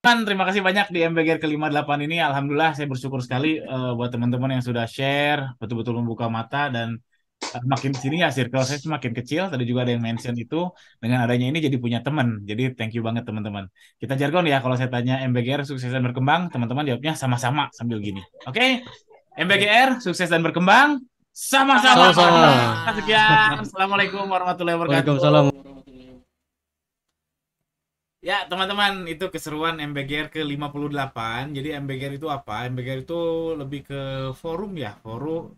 Terima kasih banyak di MBGR ke-58 ini. Alhamdulillah saya bersyukur sekali buat teman-teman yang sudah share, betul-betul membuka mata dan makin di sini ya circle saya semakin kecil. Tadi juga ada yang mention itu dengan adanya ini jadi punya teman. Jadi thank you banget teman-teman. Kita jargon ya kalau saya tanya MBGR sukses dan berkembang, teman-teman jawabnya sama-sama sambil gini. Oke? MBGR sukses dan berkembang sama-sama. Sama-sama. Sekian. Assalamualaikum warahmatullahi Waalaikumsalam. wabarakatuh. Ya, teman-teman, itu keseruan MBGR ke-58. Jadi MBGR itu apa? MBGR itu lebih ke forum ya, forum.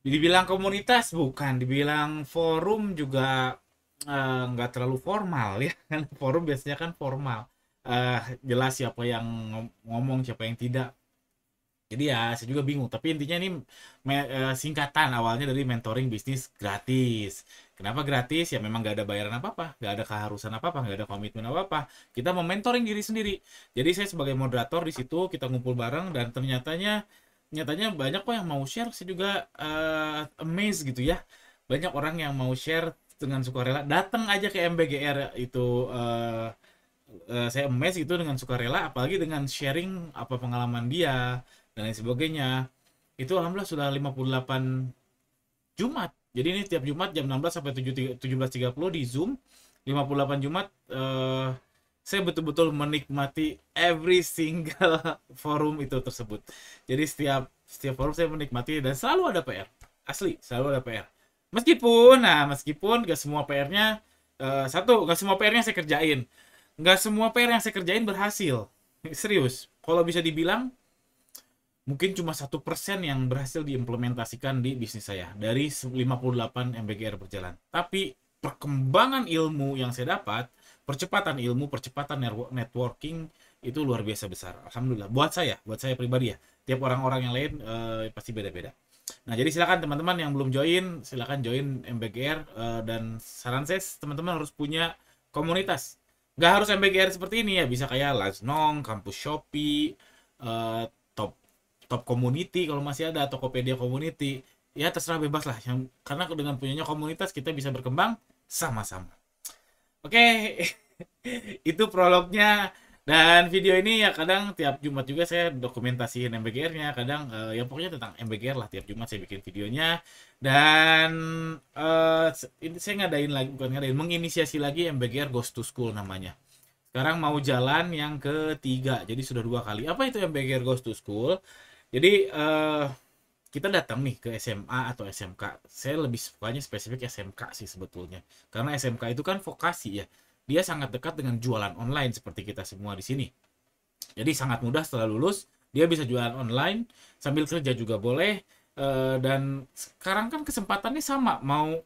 Dibilang komunitas bukan, dibilang forum juga nggak terlalu formal ya. Kan forum biasanya kan formal. Eh, Jelas siapa yang ngomong, siapa yang tidak. Jadi ya saya juga bingung. Tapi intinya ini singkatan awalnya dari mentoring bisnis gratis. Kenapa gratis? Ya memang nggak ada bayaran apa-apa, nggak ada keharusan apa-apa, nggak ada komitmen apa-apa. Kita mau mentoring diri sendiri. Jadi saya sebagai moderator di situ kita ngumpul bareng dan nyatanya banyak kok yang mau share. Saya juga amazed gitu ya. Banyak orang yang mau share dengan sukarela. Datang aja ke MBGR itu. Saya emes gitu dengan sukarela, apalagi dengan sharing apa pengalaman dia dan lain sebagainya. Itu alhamdulillah sudah 58 Jumat. Jadi ini tiap Jumat jam 16 sampai 17.30 di Zoom. 58 Jumat saya betul-betul menikmati every single forum itu tersebut. Jadi setiap forum saya menikmati dan selalu ada PR. Asli, selalu ada PR. Meskipun gak semua PR-nya gak semua PR-nya saya kerjain. Nggak semua PR yang saya kerjain berhasil. Serius. Kalau bisa dibilang, mungkin cuma 1% yang berhasil diimplementasikan di bisnis saya. Dari 58 MBGR berjalan. Tapi perkembangan ilmu yang saya dapat, percepatan ilmu, percepatan networking, itu luar biasa besar. Alhamdulillah. Buat saya pribadi ya. Tiap orang-orang yang lain pasti beda-beda. Nah, jadi silakan teman-teman yang belum join, silakan join MBGR dan saran saya teman-teman harus punya komunitas. Nggak harus MBGR seperti ini ya, bisa kayak Laznong, Kampus Shopee, eh, Top Top Community kalau masih ada, Tokopedia Community. Ya terserah bebas lah. Karena dengan punyanya komunitas kita bisa berkembang sama-sama. Oke, itu prolognya. Dan video ini ya kadang tiap Jumat juga saya dokumentasiin MBGR-nya. Kadang ya pokoknya tentang MBGR lah. Tiap Jumat saya bikin videonya. Dan ini saya ngadain lagi, bukan ngadain, menginisiasi lagi MBGR Ghost to School namanya. Sekarang mau jalan yang ketiga. Jadi sudah 2 kali. Apa itu MBGR Ghost to School? Jadi kita datang nih ke SMA atau SMK. Saya lebih sukanya spesifik SMK sih sebetulnya. Karena SMK itu kan vokasi ya. Dia sangat dekat dengan jualan online seperti kita semua di sini. Jadi sangat mudah setelah lulus, dia bisa jualan online, sambil kerja juga boleh. Dan sekarang kan kesempatannya sama, mau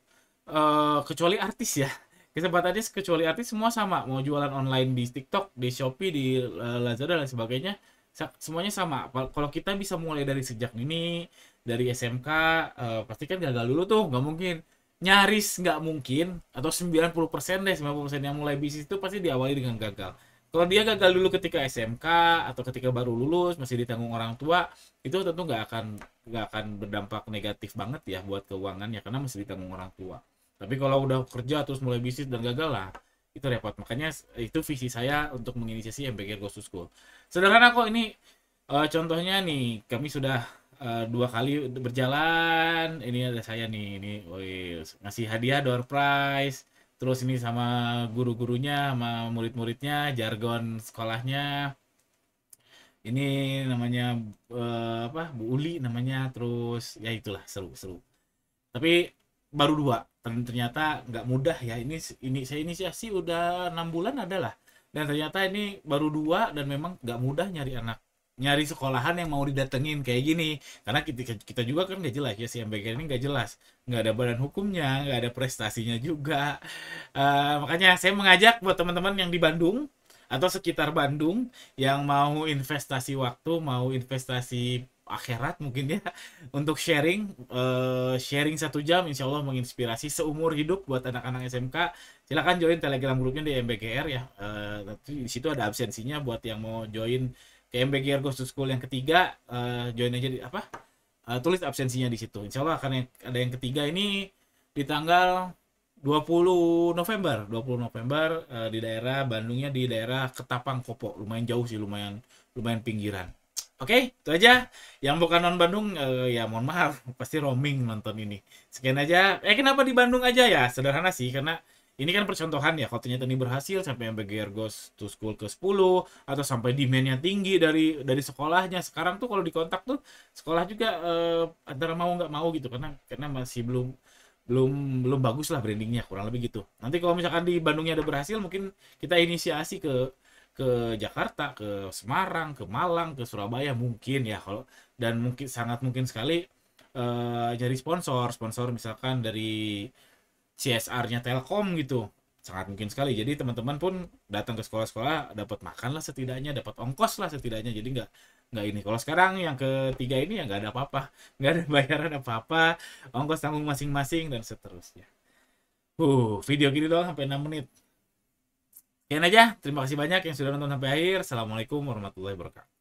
kecuali artis ya. Kesempatannya kecuali artis semua sama, mau jualan online di TikTok, di Shopee, di Lazada dan sebagainya, semuanya sama. Kalau kita bisa mulai dari sejak ini, dari SMK, pasti kan gagal dulu tuh, nggak mungkin. Nyaris nggak mungkin, atau 90% deh, 90% yang mulai bisnis itu pasti diawali dengan gagal. Kalau dia gagal dulu ketika SMK atau ketika baru lulus masih ditanggung orang tua, itu tentu nggak akan berdampak negatif banget ya buat keuangannya karena masih ditanggung orang tua. Tapi kalau udah kerja terus mulai bisnis dan gagal lah, itu repot. Makanya itu visi saya untuk menginisiasi MBG Ghost to School. Sederhana kok ini, contohnya nih kami sudah 2 kali berjalan. Ini ada saya nih, ini ngasih hadiah door prize. Terus ini sama guru-gurunya, sama murid-muridnya, jargon sekolahnya. Ini namanya apa? Bu Uli namanya. Terus ya itulah seru-seru. Tapi baru 2 dan ternyata nggak mudah ya. Ini saya inisiasi udah 6 bulan adalah. Dan ternyata ini baru 2 dan memang nggak mudah nyari sekolahan yang mau didatengin kayak gini, karena kita juga kan nggak jelas ya, si MBK ini nggak jelas, nggak ada badan hukumnya, nggak ada prestasinya juga. Makanya saya mengajak buat teman-teman yang di Bandung atau sekitar Bandung yang mau investasi waktu, mau investasi akhirat mungkin ya, untuk sharing 1 jam insya Allah menginspirasi seumur hidup buat anak-anak SMK. Silakan join telegram grupnya di MBGR ya. Nanti di situ ada absensinya buat yang mau join ke MBGR Ghost to School yang ketiga. Join aja di apa, tulis absensinya di situ. Insya Allah akan ada yang ketiga ini di tanggal 20 November di daerah Bandungnya, di daerah Ketapang Kopo, lumayan jauh sih, lumayan lumayan pinggiran. Oke, itu aja. Yang bukan non Bandung ya mohon maaf, pasti roaming nonton ini. Sekian aja. Kenapa di Bandung aja ya? Sederhana sih, karena ini kan percontohan ya. Kalau ternyata ini berhasil sampai yang BGR Goes to School ke 10 atau sampai demand-nya tinggi dari sekolahnya. Sekarang tuh kalau dikontak tuh sekolah juga antara mau nggak mau gitu, karena masih belum belum belum bagus lah brandingnya, kurang lebih gitu. Nanti kalau misalkan di Bandungnya ada berhasil, mungkin kita inisiasi ke Jakarta, ke Semarang, ke Malang, ke Surabaya mungkin ya, kalau dan mungkin sangat mungkin sekali jadi sponsor misalkan dari CSR-nya Telkom gitu, sangat mungkin sekali. Jadi teman-teman pun datang ke sekolah-sekolah dapat makan lah setidaknya, dapat ongkos lah setidaknya. Jadi nggak ini. Kalau sekarang yang ketiga ini ya nggak ada apa-apa, nggak ada bayaran apa-apa, ongkos tanggung masing-masing dan seterusnya. Video gini doang sampai 6 menit. Sekian aja, terima kasih banyak yang sudah nonton sampai akhir. Assalamualaikum warahmatullahi wabarakatuh.